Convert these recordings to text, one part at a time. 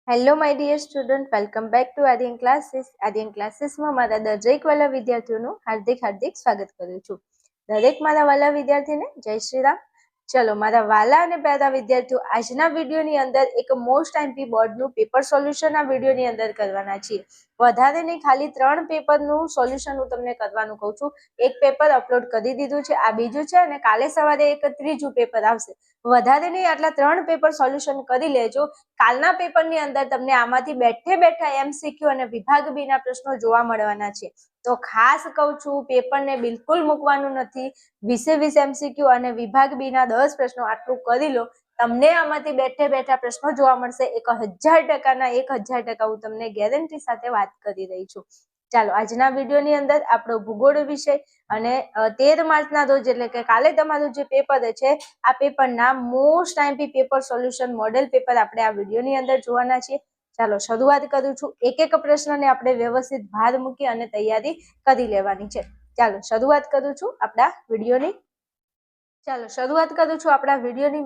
Hello my dear student, welcome back to Aryan classes. Aryan ક્લાસીસમાં મારા દરેક વાલા વિદ્યાર્થીઓનું હાર્દિક સ્વાગત કરું છું. દરેક મારા વાલા વિદ્યાર્થીને જય શ્રી રામ. ચલો મારા વાલા અને પ્યારા વિદ્યાર્થીઓ, આજના વિડીયોની અંદર એક મોસ્ટ આઈએમપી બોર્ડનું પેપર સોલ્યુશન આ વિડીયોની અંદર કરવાના છીએ. વધારે નહીં, ખાલી 3 પેપરનું સોલ્યુશન હું તમને કરવાનું કહું છું. એક પેપર અપલોડ કરી દીધું છે, આ બીજું છે, અને કાલે સવારે એક ત્રીજું પેપર આવશે. વધારે નહીં, આટલા 3 પેપર સોલ્યુશન કરી લેજો. કાલના પેપરની અંદર તમને આમાંથી બેઠે બેઠા એમસીક્યુ અને વિભાગ બી ના પ્રશ્નો જોવા મળવાના છે. તો ખાસ કહું છું, પેપરને બિલકુલ મૂકવાનું નથી. 20 એમસીક્યુ અને વિભાગ બી ના 10 પ્રશ્નો આટલું કરી લો, તમને આમાંથી બેઠે બેઠા પ્રશ્નો જોવા મળશે. 1000%ના 1000% હું તમને ગેરંટી સાથે વાત કરી રહી છું. ચાલો, આજના વિડીયોની અંદર આપણો ભૂગોળ વિષય અને 13 માર્ચના રોજ એટલે કે કાલે તમારું જે પેપર છે, આ પેપરના most IMP paper solution model paper આપણે આ વિડીયોની અંદર જોવાના છીએ. ચાલો શરૂઆત કરું છું. એક પ્રશ્નને આપણે વ્યવસ્થિત ભાર મૂકી અને તૈયારી કરી લેવાની છે. ચાલો શરૂઆત કરું છું આપણા વિડીયોની.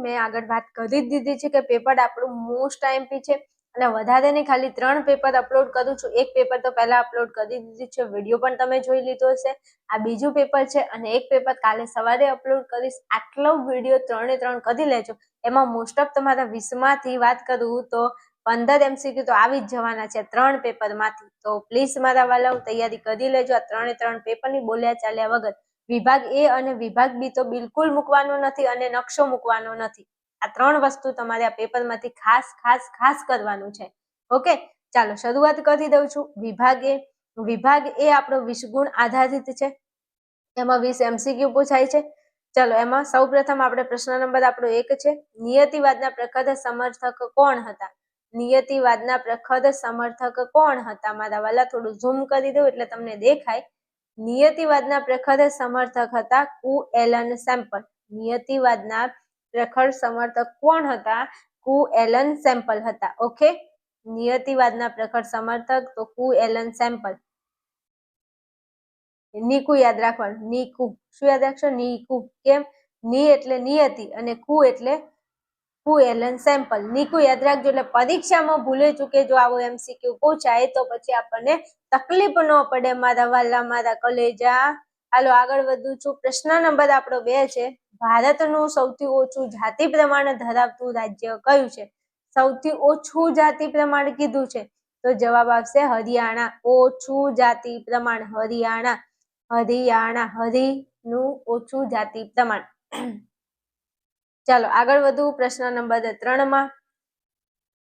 મેં આગળ વાત કરી જ દીધી છે કે પેપર આપણું મોસ્ટ આઈએમપી છે અને વધારે નહીં, ખાલી 3 પેપર અપલોડ કરું છું. એક પેપર તો પહેલા અપલોડ કરી દીધી છે, વિડીયો પણ તમે જોઈ લીધો હશે. આ બીજું પેપર છે અને એક પેપર કાલે સવારે અપલોડ કરીશ. આટલો વિડીયો 3 કરી લેજો. એમાં મોસ્ટ ઓફ તમારા 20માંથી વાત કરું તો 15 એમસીક્યુ તો આવી જ જવાના છે 3 પેપરમાંથી. તો પ્લીઝ મારા વાલાઓ તૈયારી કરી લેજો. આ 3 પેપરની બોલ્યા ચાલ્યા વગર. વિભાગ એ અને વિભાગ બી તો બિલકુલ મૂકવાનો નથી અને નકશો મૂકવાનો નથી. આ 3 વસ્તુ તમારે આ પેપરમાંથી ખાસ કરવાનું છે. ઓકે, ચાલો શરૂઆત કરી દઉં છું. વિભાગ એ આપણો 20 ગુણ આધારિત છે. એમાં 20 એમસીક્યુ પૂછાય છે. ચલો, એમાં સૌપ્રથમ આપણે પ્રશ્ન નંબર આપણો 1 છે. નિયતિવાદના પ્રખર સમર્થક કોણ હતા? નિયતિવાદના પ્રખર સમર્થક કોણ હતા? મારા વાલા થોડું ઝૂમ કરી દઉં એટલે તમને દેખાય. નિયતિવાદના પ્રખર સમર્થક હતા કુ એલન સેમ્પલ. નિયતિવાદના પ્રખર સમર્થક કોણ હતા? કુ એલન સેમ્પલ હતા. ઓકે, નિયતિવાદના પ્રખર સમર્થક તો કુ એલન સેમ્પલ. નીકુ યાદ રાખવાનું. નીકુ શું યાદ રાખશો? નીકુ. કેમ? ની એટલે નિયતિ અને કુ એટલે કુ એલન સેમ્પલ. નીકુ યાદ રાખજો. એટલે પરીક્ષામાં ભૂલે ચૂકે જો આવો એમસીક્યુ પૂછાય તો પછી આપણને તકલીફ ન પડે મારા વાલા, મારા કલેજા. હાલો આગળ વધું છું. પ્રશ્ન નંબર આપણો 2 છે. ભારતનું સૌથી ઓછું જાતિ પ્રમાણ ધરાવતું રાજ્ય કયું છે? સૌથી ઓછું જાતિ પ્રમાણ કીધું છે તો જવાબ આવશે હરિયાણા. ઓછું જાતિ પ્રમાણ હરિયાણા. હરિનું ઓછું જાતિ પ્રમાણ. ચાલો આગળ વધુ. પ્રશ્ન નંબર 3 માં.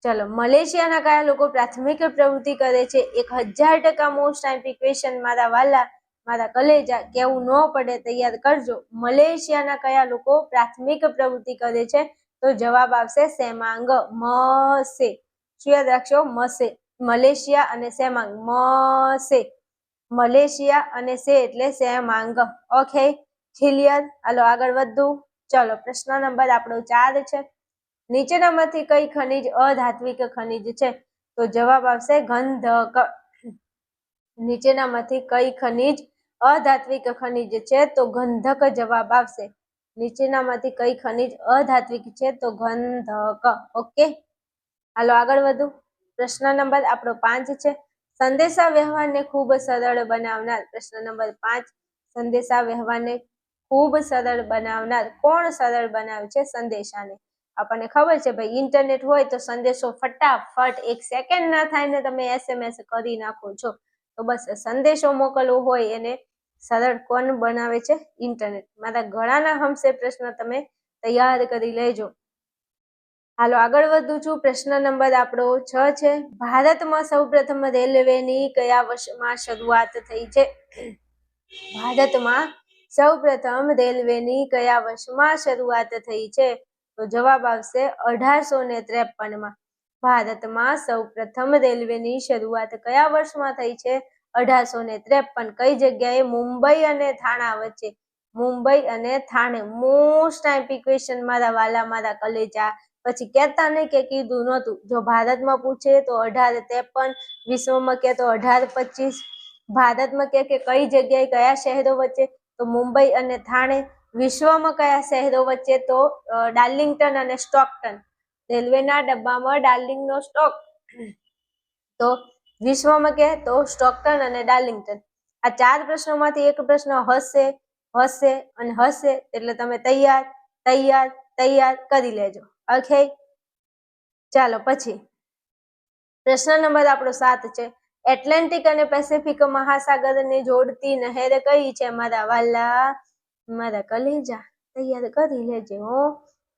ચલો, મલેશિયાના કયા લોકો પ્રાથમિક પ્રવૃત્તિ કરે છે? 1000% મોસ્ટ આઈએમપી ક્વેશ્ચન મારા વાલા, મારા કલેજા. કેવું ન પડે, તૈયાર કરજો. મલેશિયાના કયા લોકો પ્રાથમિક પ્રવૃત્તિ કરે છે? તો જવાબ આવશે સેમાંગ. મસે. શું યાદ રાખશો? મસે. મલેશિયા અને સેમાંગ. મસે. મલેશિયા અને સે એટલે સેમાંગ. Okay, clear. હાલો આગળ વધું. ચલો, પ્રશ્ન નંબર આપણો 4 છે. નીચેનામાંથી કઈ ખનિજ અધાત્વિક ખનિજ છે? તો જવાબ આવશે ગંધક. નીચેનામાંથી કઈ ખનિજ અધાત્વિક ખનિજ છે? તો ગંધક જવાબ આવશે. નીચેનામાંથી કઈ ખનિજ અધાત્વિક છે? તો ગંધક. ઓકે, હાલો આગળ વધુ. પ્રશ્ન નંબર આપણો 5 છે. સંદેશા વ્યવહારને ખૂબ સરળ બનાવનાર. પ્રશ્ન નંબર 5. સંદેશા વ્યવહારને ખૂબ સરળ બનાવનાર કોણ સરળ બનાવે છે સંદેશાને? આપણને ખબર છે ભાઈ, ઇન્ટરનેટ હોય તો સંદેશો ફટાફટ 1 સેકન્ડ ના થાય ને તમે SMS કરી નાખો છો. તો બસ સંદેશો મોકલવો હોય એને સરળ કોણ બનાવે છે? ઇન્ટરનેટ. મારા ગળાના હમસે પ્રશ્ન તમે તૈયાર કરી લેજો. હાલો આગળ વધું છું. પ્રશ્ન નંબર આપણો 6 છે. ભારતમાં સૌપ્રથમ રેલવેની કયા વર્ષમાં શરૂઆત થઈ છે? ભારતમાં સૌપ્રથમ રેલવેની કયા વર્ષમાં શરૂઆત થઈ છે? તો જવાબ આવશે 1853માં. ભારતમાં સૌપ્રથમ રેલવેની શરૂઆત કયા વર્ષમાં થઈ છે? 1853. કઈ જગ્યાએ? મુંબઈ અને થાણા વચ્ચે. મુંબઈ અને થાણે. મોસ્ટ આઈએમપી ક્વેશ્ચન મારા વાલા, મારા કલેજા. પછી કહેતા નહીં કે કીધું નહોતું. જો ભારતમાં પૂછે તો 1853, વિશ્વમાં કે તો 1825. ભારતમાં કે કઈ જગ્યાએ કયા શહેરો વચ્ચે? તો મુંબઈ અને થાણે. વિશ્વમાં કયા શહેરો વચ્ચે? તો ડાર્લિંગટન અને સ્ટોકટન. રેલવેના ડબ્બામાં ડાર્લિંગનો સ્ટોક તો વિશ્વમાં કે તો સ્ટોકટન અને ડાર્લિંગટન. આ 4 પ્રશ્નોમાંથી એક પ્રશ્ન હશે હશે અને હશે, એટલે તમે તૈયાર તૈયાર તૈયાર કરી લેજો. ઓકે, ચાલો પછી પ્રશ્ન નંબર આપણો 7 છે. એટલાન્ટિક અને પેસિફિક મહાસાગરને જોડતી નહેર કઈ છે મારા વાલા, મારા કલેજા? તૈયાર કરી લેજો હો.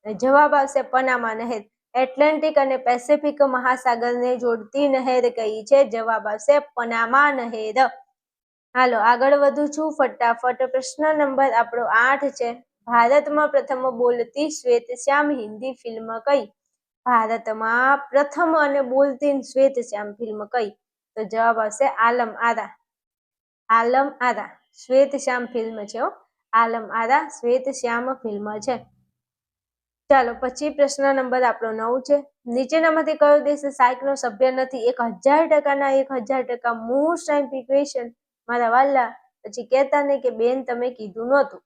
જવાબ આવશે પનામા નહેર. એટલાન્ટિક અને પેસિફિક મહાસાગરને જોડતી નહેર કઈ છે? જવાબ આવશે પનામા નહેર. હાલો આગળ વધું છું ફટાફટ. પ્રશ્ન નંબર આપણો 8 છે. ભારતમાં પ્રથમ બોલતી શ્વેતશ્યામ હિન્દી ફિલ્મ કઈ? ભારતમાં પ્રથમ અને બોલતી શ્વેતશ્યામ ફિલ્મ કઈ? તો જવાબ આવશે આલમ આરા. આલમ આરા શ્વેતશ્યામ ફિલ્મ છે. આલમ આરા શ્વેતશ્યામ ફિલ્મ છે. ચાલો પછી પ્રશ્ન નંબર આપણો 9 છે. નીચેનામાંથી કયો દેશ સાર્કનો સભ્ય નથી? 1000%ના 1000% મોસ્ટ આઈમ્પી ક્વેશ્ચન મારા વાલા. પછી કહેતા નહીં કે બેન તમે કીધું નહોતું.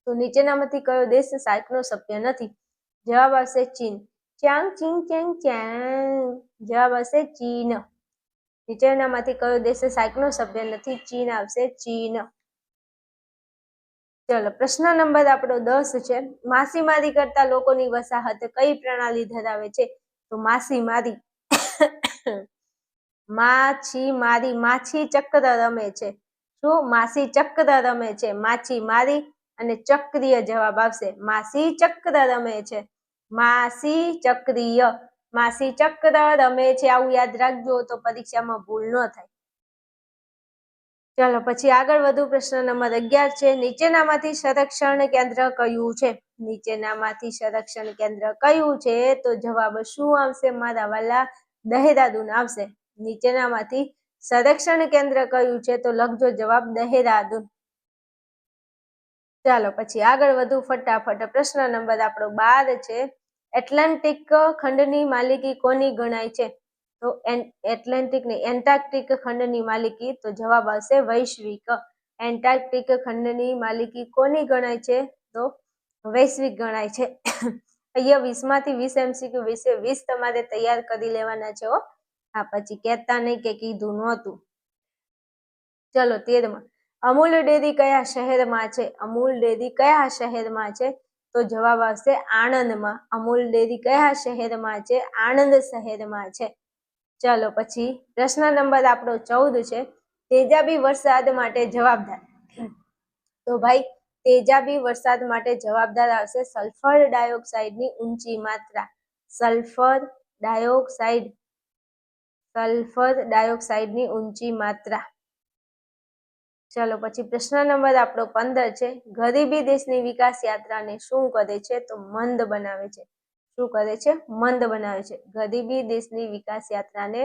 તો નીચેનામાંથી કયો દેશ સાર્કનો સભ્ય નથી? જવાબ આવશે ચીન. ચાંગ ચીંગ ચાંગ ચાંગ. જવાબ આવશે ચીન. નીચેનામાંથી કયો દેશ સાર્કનો સભ્ય નથી? ચીન આવશે ચીન. ચલો પ્રશ્ન નંબર આપણો 10 છે. માછીમારી કરતા લોકોની વસાહત કઈ પ્રણાલી ધરાવે છે? તો માછીમારી માછીમારી માછી ચક્ર રમે છે. શું? માછી ચક્ર રમે છે. માછીમારી અને ચક્રીય જવાબ આવશે. માછી ચક્ર રમે છે. માછી ચક્રીય. માછી ચક્ર રમે છે. આવું યાદ રાખજો તો પરીક્ષામાં ભૂલ ન થાય. ચાલો પછી આગળ વધુ. પ્રશ્ન નંબર 11 છે. નીચેનામાંથી સંરક્ષણ કેન્દ્ર કયું છે? નીચેનામાંથી સંરક્ષણ કેન્દ્ર કયું છે? તો જવાબ શું આવશે મારા વાલા? દહેરાદૂન આવશે. નીચેનામાંથી સંરક્ષણ કેન્દ્ર કયું છે? તો લખજો જવાબ દહેરાદૂન. ચાલો પછી આગળ વધુ ફટાફટ. પ્રશ્ન નંબર આપણો 12 છે. એટલાન્ટિક ખંડની માલિકી કોની ગણાય છે? તો એટલાન્ટિક ને એન્ટાર્કટિક ખંડની માલિકી. તો જવાબ આવશે વૈશ્વિક. એન્ટાર્કટિક ખંડની માલિકી કોની ગણાય છે? તો વૈશ્વિક ગણાય છે. અહીંયા 20 માંથી 20 MCQ વિશે 20 તમારે તૈયાર કરી લેવાના છે. હા પછી કહેતા નહીં કે કીધું નહોતું. ચલો 13માં. અમૂલ ડેરી કયા શહેરમાં છે? અમૂલ ડેરી કયા શહેરમાં છે? તો જવાબ આવશે આણંદમાં. અમૂલ ડેરી કયા શહેરમાં છે? આણંદ શહેરમાં છે. ચાલો પછી પ્રશ્ન નંબર આપણો 14 છે. તેજાબી વરસાદ માટે જવાબદાર. તો ભાઈ તેજાબી વરસાદ માટે જવાબદાર આવશે સલ્ફર ડાયોક્સાઇડની ઊંચી માત્રા. સલ્ફર ડાયોક્સાઇડની ઊંચી માત્રા. ચાલો પછી પ્રશ્ન નંબર આપણો 15 છે. ગરીબી દેશની વિકાસ યાત્રાને શું કરે છે? તો મંદ બનાવે છે. શું કરે છે? મંદ બનાવે છે. ગરીબી દેશની વિકાસ યાત્રાને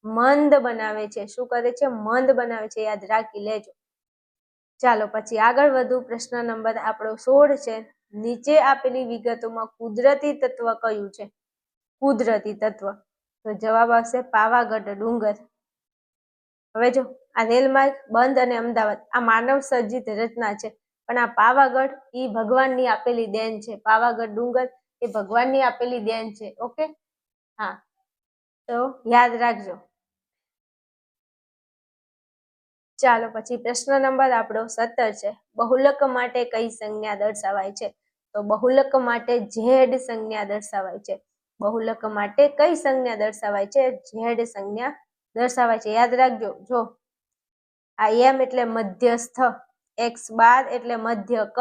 મંદ બનાવે છે. શું કરે છે? મંદ બનાવે છે. યાદ રાખી લેજો. ચાલો પછી આગળ વધુ. પ્રશ્ન નંબર આપણો 16 છે. નીચે આપેલી વિગતોમાં કુદરતી તત્વ કયું છે? કુદરતી તત્વ. તો જવાબ આવશે પાવાગઢ ડુંગર. હવે જો આ રેલમાર્ગ બંધ અને અમદાવાદ આ માનવ સર્જિત રચના છે, પણ આ પાવાગઢ એ ભગવાનની આપેલી દેન છે. પાવાગઢ ડુંગર એ ભગવાનની આપેલી દેન છે. ઓકે, હા તો યાદ રાખજો. ચાલો પછી પ્રશ્ન નંબર આપણો 17 છે. બહુલક માટે કઈ સંજ્ઞા દર્શાવાય છે? તો બહુલક માટે ઝેડ સંજ્ઞા દર્શાવાય છે. બહુલક માટે કઈ સંજ્ઞા દર્શાવાય છે? ઝેડ સંજ્ઞા દર્શાવાય છે. યાદ રાખજો. જો આ એમ એટલે મધ્યસ્થ, એક્સ બાર એટલે મધ્યક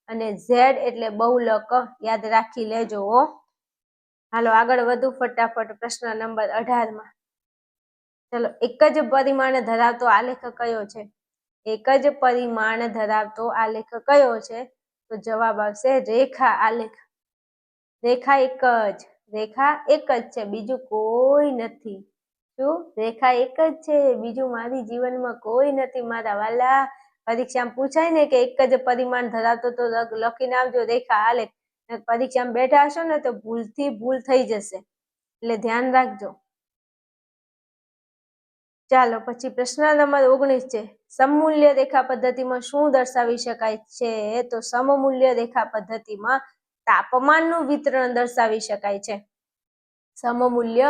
અને ઝેડ એટલે બહુલક. યાદ રાખી લેજો. હાલો આગળ વધુ ફટાફટ. પ્રશ્ન નંબર 18માં. ચલો એક જ પરિમાણ ધરાવતો આલેખ કયો છે? એક જ પરિમાણ ધરાવતો આલેખ કયો છે? તો જવાબ આવશે રેખા આલેખ. રેખા એક જ છે, બીજું કોઈ નથી. શું? રેખા એક જ છે, બીજું મારી જીવનમાં કોઈ નથી મારા વાલા. પરીક્ષામાં પૂછાય ને કે એક જ પરિમાણ ધરાવતો તો લખીને આવજો રેખા આલેખ. પરીક્ષામાં બેઠા હશો ને તો ભૂલથી ભૂલ થઈ જશે, એટલે ધ્યાન રાખજો. ચાલો પછી પ્રશ્ન નંબર 19 છે. સમમૂલ્ય રેખા પદ્ધતિમાં શું દર્શાવી શકાય છે? તો સમમૂલ્ય રેખા પદ્ધતિમાં તાપમાનનું વિતરણ દર્શાવી શકાય છે. સમમૂલ્ય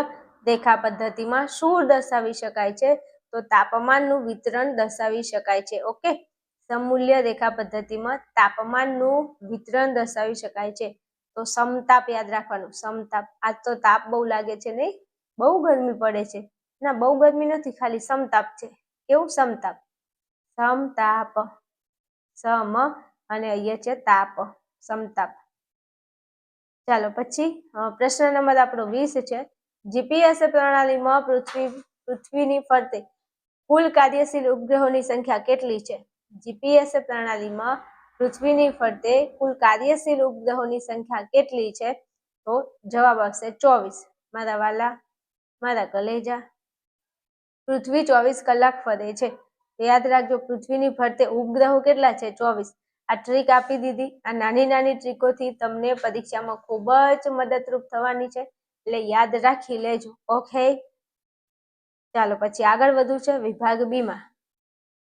રેખા પદ્ધતિમાં શું દર્શાવી શકાય છે? તો તાપમાનનું વિતરણ દર્શાવી શકાય છે. ઓકે, સમમૂલ્ય રેખા પદ્ધતિમાં તાપમાનનું વિતરણ દર્શાવી શકાય છે. તો સમતાપ યાદ રાખવાનું, સમતાપ. આજ તો તાપ બહુ લાગે છે નહીં? બહુ ગરમી પડે છે. ના, બહુ ગરમી નથી, ખાલી સમતાપ છે. કેવું? સમતાપ. સમતાપ, સમ અને અહીંયા છે તાપ, સમતાપ. ચાલો પછી પ્રશ્ન નંબર આપણો 20 છે. જીપીએસ પ્રણાલીમાં પૃથ્વીની ફરતે કુલ કાર્યશીલ ઉપગ્રહોની સંખ્યા કેટલી છે? જીપીએસ પ્રણાલીમાં પૃથ્વીની ફરતે કુલ કાર્યશીલ ઉપગ્રહોની સંખ્યા કેટલી છે? તો જવાબ આવશે 24. મારા વાલા, મારા કલેજા, પૃથ્વી 24 કલાક ફરે છે. યાદ રાખજો, પૃથ્વીની ફરતે ઉપગ્રહો કેટલા છે? 24. આ ટ્રીક આપી દીધી. આ નાની નાની ટ્રીકોથી તમને પરીક્ષામાં ખૂબ જ મદદરૂપ થવાની છે, એટલે યાદ રાખી લેજો. ઓકે, ચાલો પછી આગળ વધુ છે વિભાગ બી માં.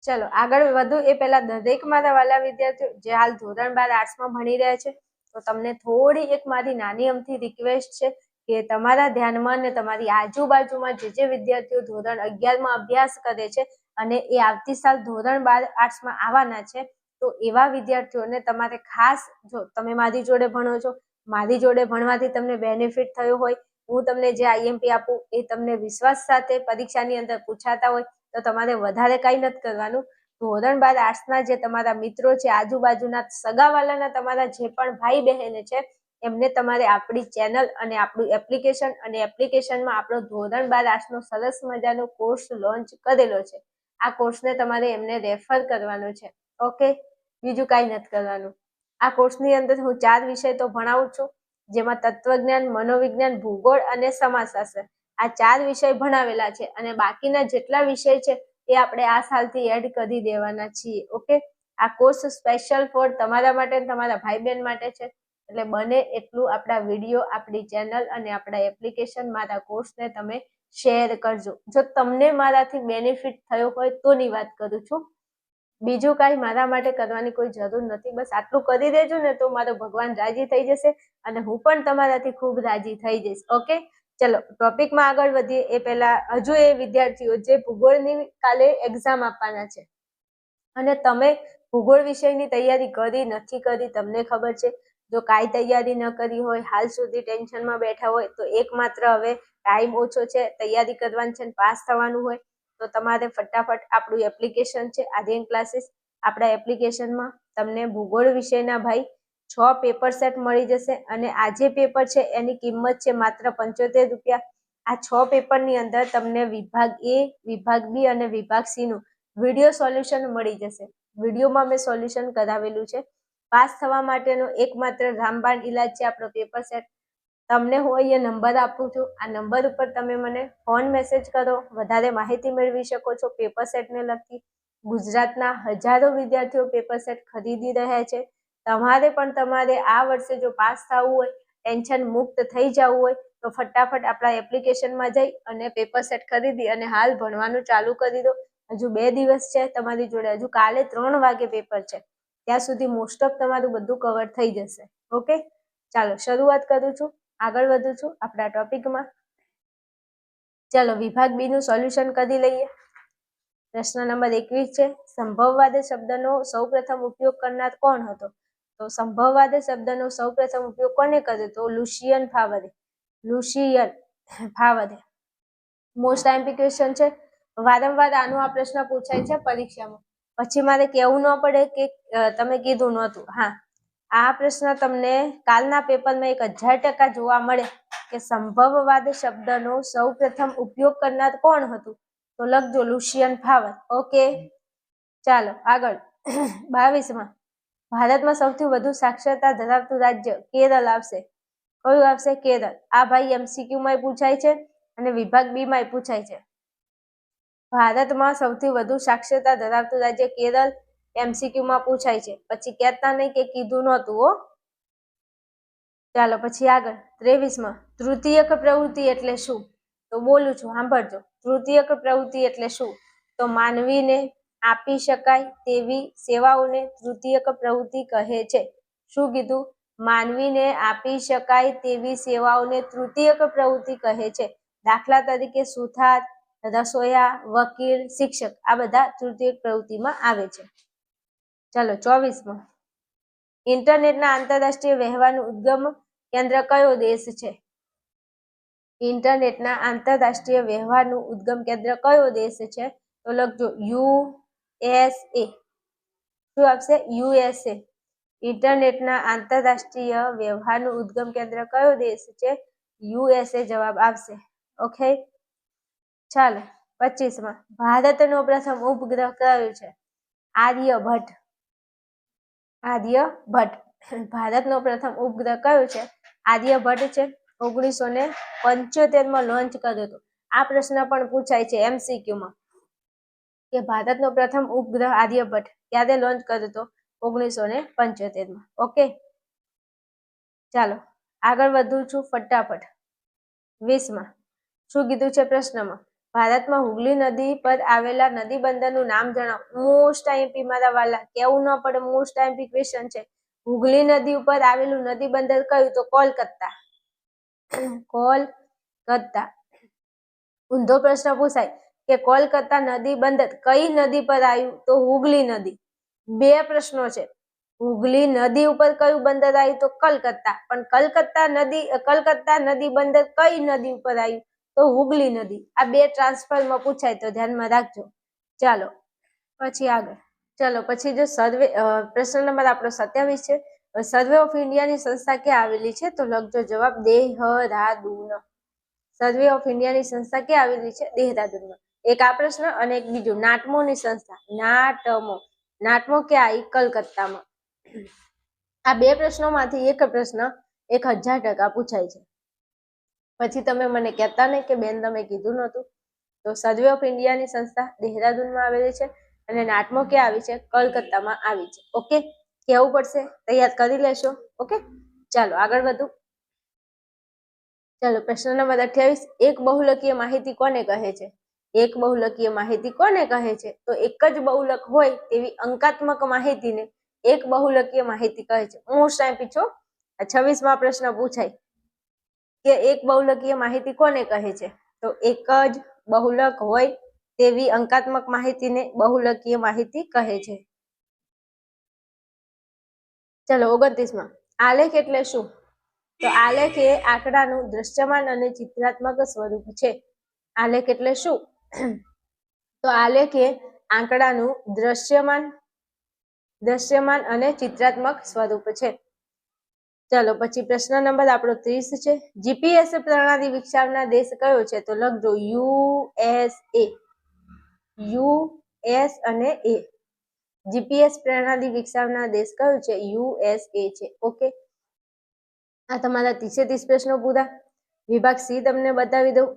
ચલો આગળ વધુ એ પહેલા દરેક મારા વાલા વિદ્યાર્થીઓ જે હાલ ધોરણ 12 આર્ટ્સમાં ભણી રહ્યા છે, તો તમને થોડી એક મારી નાની અમથી રિક્વેસ્ટ છે કે તમારા ધ્યાનમાં ને તમારી આજુબાજુમાં જે વિદ્યાર્થીઓ ધોરણ 11માં અભ્યાસ કરે છે અને એ આવતી સાલ ધોરણ 12 આર્ટ્સમાં આવવાના છે, તો એવા વિદ્યાર્થીઓને તમારે ખાસ, જો તમે મારી જોડે ભણો છો, મારી જોડે ભણવાથી તમને બેનિફિટ થયો હોય, હું તમને જે આઈએમપી આપું એ તમને વિશ્વાસ સાથે પરીક્ષાની અંદર પૂછાતા હોય, તો તમારે વધારે કાંઈ નથી કરવાનું. ધોરણ 12 આર્ટ્સના જે તમારા મિત્રો છે, આજુબાજુના સગાવાલાના તમારા જે પણ ભાઈ બહેન છે, એમને તમારે આપણી ચેનલ અને આપણું એપ્લિકેશન અને એપ્લિકેશનમાં આપણો ધોરણ 12 આર્ટ્સનો સરસ મજાનો કોર્સ લોન્ચ કરેલો છે. આ કોર્સને તમારે એમને રેફર કરવાનો છે. ઓકે, બીજું કાંઈ નથી કરવાનું. આ કોર્સની અંદર હું 4 વિષય તો ભણાવું છું, જેમાં તત્વજ્ઞાન, મનોવિજ્ઞાન, ભૂગોળ અને સમાજશાસ્ત્ર, આ 4 વિષય ભણાવેલા છે અને બાકીના જેટલા વિષય છે એ આપણે આ સાલથી એડ કરી દેવાના છીએ. ઓકે, આ કોર્સ સ્પેશિયલ ફોર તમારા માટે, તમારા ભાઈ બહેન માટે છે, એટલે બને એટલું આપણા વિડીયો, આપણી ચેનલ અને આપણા એપ્લિકેશન, મારા કોર્સને તમે શેર કરજો. જો તમને મારાથી બેનિફિટ થયો હોય તોની વાત કરું છું, બીજું કાંઈ મારા માટે કરવાની કોઈ જરૂર નથી. બસ આટલું કરી દેજો ને તો મારો ભગવાન રાજી થઈ જશે અને હું પણ તમારાથી ખૂબ રાજી થઈ જઈશ. ઓકે, ચલો ટોપિકમાં આગળ વધીએ એ પહેલા હજુ એ વિદ્યાર્થીઓ જે ભૂગોળની કાલે એક્ઝામ આપવાના છે અને તમે ભૂગોળ વિષયની તૈયારી કરી નથી કરી, તમને ખબર છે, જો કાંઈ તૈયારી ન કરી હોય, હાલ સુધી ટેન્શનમાં બેઠા હોય, તો એકમાત્ર હવે ટાઈમ ઓછો છે, તૈયારી કરવાની છે, પાસ થવાનું હોય, તો તમારે ફટાફટ આપણું એપ્લિકેશન છે આર્યન ક્લાસીસ, આપણા એપ્લિકેશનમાં તમને ભૂગોળ વિષયના ભાઈ 6 પેપર સેટ મળી જશે અને આ જે પેપર છે એની કિંમત છે માત્ર 75 રૂપિયા. આ 6 પેપરની અંદર તમને વિભાગ એ, વિભાગ બી અને વિભાગ સી નું વિડીયો સોલ્યુશન મળી જશે. વિડીયોમાં મેં સોલ્યુશન કરાવેલું છે. પાસ થવા માટેનો એકમાત્ર રામબાણ ઈલાજ છે આપણો પેપર સેટ. તમને હું અહીંયા નંબર આપું છું, આ નંબર ઉપર તમે મને ફોન મેસેજ કરો, વધારે માહિતી મેળવી શકો છો પેપર સેટને લગતી. ગુજરાતના હજારો વિદ્યાર્થીઓ પેપર સેટ ખરીદી રહ્યા છે. તમારે પણ તમારે આ વર્ષે જો પાસ થવું હોય, ટેન્શન મુક્ત થઈ જવું હોય, તો ફટાફટ આપણા એપ્લિકેશનમાં જઈ અને પેપર સેટ ખરીદી અને હાલ ભણવાનું ચાલુ કરી દો. હજુ 2 દિવસ છે તમારી જોડે, હજુ કાલે 3 વાગે પેપર છે, ત્યાં સુધી મોસ્ટ ઓફ તમારું બધું કવર થઈ જશે. ઓકે, ચાલો શરૂઆત કરું છું, આગળ વધું છું આપણા ટોપિકમાં. ચાલો વિભાગ બી નું સોલ્યુશન કરી લઈએ. પ્રશ્ન નંબર 21 છે, સંભવવાદ શબ્દનો સૌપ્રથમ ઉપયોગ કરનાર કોણ હતો? તો સંભવવાદ શબ્દનો સૌપ્રથમ ઉપયોગ કોને કર્યો? તો લુશિયન ફાવરે. લુશિયન ફાવરે. મોસ્ટ આઈએમપી ક્વેશ્ચન છે, વારંવાર આનો આ પ્રશ્ન પૂછાય છે પરીક્ષામાં, પછી મારે કહેવું ન પડે કે તમે કીધું નહોતું. હા, આ પ્રશ્ન તમને કાલના પેપરમાં 1000% જોવા મળે કે સંભવવાદ શબ્દનો સૌપ્રથમ ઉપયોગ કરનાર કોણ હતું? તો લખજો લુશિયન ફાવર. ઓકે, ચાલો આગળ. 22માં ભારતમાં સૌથી વધુ સાક્ષરતા ધરાવતું રાજ્ય કેરળ આવશે. કયું આવશે? કેરળ. આ ભાઈ MCQ માં પૂછાય છે અને વિભાગ બી માં પૂછાય છે. ભારતમાં સૌથી વધુ સાક્ષરતા ધરાવતું રાજ્ય કેરળ, MCQ માં પૂછાય છે. પછી કહેતા નહીં કે કીધું નહોતું હો. ચાલો પછી આગળ. 23માં તૃતીયક પ્રવૃત્તિ એટલે શું? તો બોલું છું, સાંભળજો. તૃતીયક પ્રવૃત્તિ એટલે શું? તો માનવીને આપી શકાય તેવી સેવાઓને તૃતીયક પ્રવૃત્તિ કહે છે. શું કીધું? માનવીને આપી શકાય તેવી સેવાઓને તૃતીયક પ્રવૃત્તિ કહે છે. દાખલા તરીકે સુથાર, રસોયા, વકીલ, શિક્ષક આ બધા તૃતીયક પ્રવૃત્તિમાં આવે છે. ચાલો 24માં ઇન્ટરનેટના આંતરરાષ્ટ્રીય વ્યવહારનું ઉદ્ગમ કેન્દ્ર કયો દેશ છે? ઇન્ટરનેટના આંતરરાષ્ટ્રીય વ્યવહારનું ઉદ્ગમ કેન્દ્ર કયો દેશ છે? તો લખજો USA. શું આપશે? USA. ઇન્ટરનેટના આંતરરાષ્ટ્રીય વ્યવહારનું ઉદ્ગમ કેન્દ્ર કયો દેશ છે? USA જવાબ આવશે. ઓકે, ચાલો 25માં ભારતનો પ્રથમ ઉપગ્રહ કયો છે? આર્યભટ્ટ. આર્યભટ્ટ. ભારતનો પ્રથમ ઉપગ્રહ કયો છે? આર્યભટ્ટ છે. 1975માં લોન્ચ કર્યો હતો. આ પ્રશ્ન પણ પૂછાય છે MCQમાં કે ભારતનો પ્રથમ ઉપગ્રહ આર્યભટ્ટ ક્યારે લોન્ચ કર્યો હતો? 1975માં. ઓકે, ચાલો આગળ વધું છું ફટાફટ. 20માં શું કીધું છે પ્રશ્નમાં? ભારતમાં હુગલી નદી પર આવેલા નદી બંદરનું નામ જણાવો. મોસ્ટ આઈએમપી મારા વાલા, કેવું ન પડે, મોસ્ટ આઈએમપી ક્વેશ્ચન છે. હુગલી નદી ઉપર આવેલું નદી બંદર કયું? તો કોલકાતા. કોલકાતા. ઊંધો પ્રશ્ન પૂછાય કે કોલકાતા નદી બંદર કઈ નદી પર આવ્યું? તો હુગલી નદી. બે પ્રશ્નો છે. હુગલી નદી ઉપર કયું બંદર આવ્યું? તો કલકત્તા. પણ કલકત્તા નદી બંદર કઈ નદી ઉપર આવ્યું? તો હુગલી નદી. આ બે ટ્રાન્સફરમાં પૂછાય તો ધ્યાનમાં રાખજો. ચાલો પછી આગળ. ચાલો પછી જો સર્વે પ્રશ્ન નંબર આપણો 27 છે. સર્વે ઓફ ઇન્ડિયાની સંસ્થા ક્યાં આવેલી છે? તો લખજો જવાબ દેહરાદૂન. સર્વે ઓફ ઇન્ડિયાની સંસ્થા ક્યાં આવેલી છે? દેહરાદૂનમાં. એક આ પ્રશ્ન અને એક બીજું નાટમોની સંસ્થા. નાટમો ક્યાં આવી? કલકત્તામાં. આ બે પ્રશ્નોમાંથી એક પ્રશ્ન 1000% પૂછાય છે. પછી તમે મને કહેતા નહીં કે બેન તમે કીધું નહોતું. તો સર્વે ઓફ ઇન્ડિયાની સંસ્થા દેહરાદૂનમાં આવેલી છે અને નાટમો ક્યાં આવી છે? કલકત્તામાં આવી છે. ઓકે, કહેવું પડશે, તૈયાર કરી લેશો. ઓકે, ચાલો આગળ વધુ. ચાલો પ્રશ્ન નંબર 28. એક બહુલકીય માહિતી કોને કહે છે? એક બહુલકીય માહિતી કોને કહે છે? તો એક જ બહુલક હોય તેવી અંકાત્મક માહિતીને એક બહુલકીય માહિતી કહે છે. મોસ્ટ આઈએમપી છો. 26માં પ્રશ્ન પૂછાય કે એક બહુલકીય માહિતી કોને કહે છે? તો એક જ બહુલક હોય તેવી અંકાત્મક માહિતીને બહુલકીય માહિતી કહે છે. ચલો 29માં આલેખ એટલે શું? તો આલેખ એ આંકડાનું દ્રશ્યમાન અને ચિત્રાત્મક સ્વરૂપ છે. આલેખ એટલે શું? તો આલેખ એ આંકડાનું દ્રશ્યમાન અને ચિત્રાત્મક સ્વરૂપ છે. ચાલો પછી પ્રશ્ન નંબર આપણો 30 છે. જીપીએસ પ્રણાલી વિકસાવનાર દેશ કયો છે? તો લખજો USA. US અને A. જીપીએસ પ્રણાલી વિકસાવનાર દેશ કયો છે? USA છે. ઓકે, આ તમારા 30 પ્રશ્નો પૂરા. વિભાગ સી તમને બતાવી દઉં.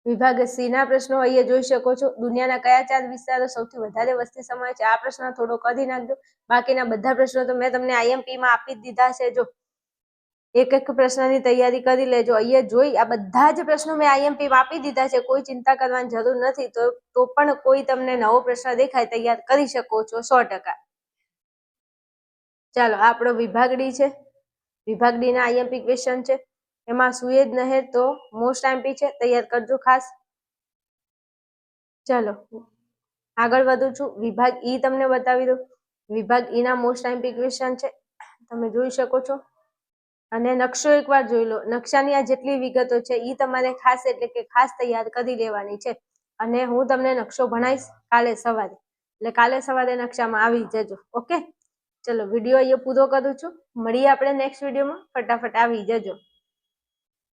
વિભાગ સી ના પ્રશ્નો અહીંયા જોઈ શકો છો. દુનિયાના કયા 4 વિસ્તારો સૌથી વધારે વસ્તી સમાવે છે? આ પ્રશ્ન થોડો કરી નાખજો. બાકીના બધા પ્રશ્નો તો મેં તમને આઈએમપી માં આપી જ દીધા છે. જો એક એક પ્રશ્નની તૈયારી કરી લેજો. અહીંયા જોઈ આ બધા જ પ્રશ્નો મેં આઈએમપી માં આપી દીધા છે. કોઈ ચિંતા કરવાની જરૂર નથી. તો પણ કોઈ તમને નવો પ્રશ્ન દેખાય તૈયાર કરી શકો છો 100%. ચાલો આપણો વિભાગ ડી છે. વિભાગ ડી ના આઈએમપી ક્વેશ્ચન છે. એમાં સુએજ નહેર તો મોસ્ટ આઈએમપી છે, તૈયાર કરજો ખાસ. ચલો આગળ વધું છું. વિભાગ ઈ તમને બતાવી દઉં. વિભાગ ઈ ના મોસ્ટ આઈએમપી ક્વેશ્ચન છે, તમે જોઈ શકો છો. અને નકશો એકવાર જોઈ લો. નકશાની આ જેટલી વિગતો છે ઈ તમારે ખાસ એટલે કે ખાસ તૈયાર કરી લેવાની છે. અને હું તમને નકશો ભણાવીશ કાલે સવારે. એટલે કાલે સવારે નકશામાં આવી જજો. ઓકે, ચલો વિડીયો અહીંયા પૂરો કરું છું. મળીએ આપણે નેક્સ્ટ વિડીયોમાં. ફટાફટ આવી જજો.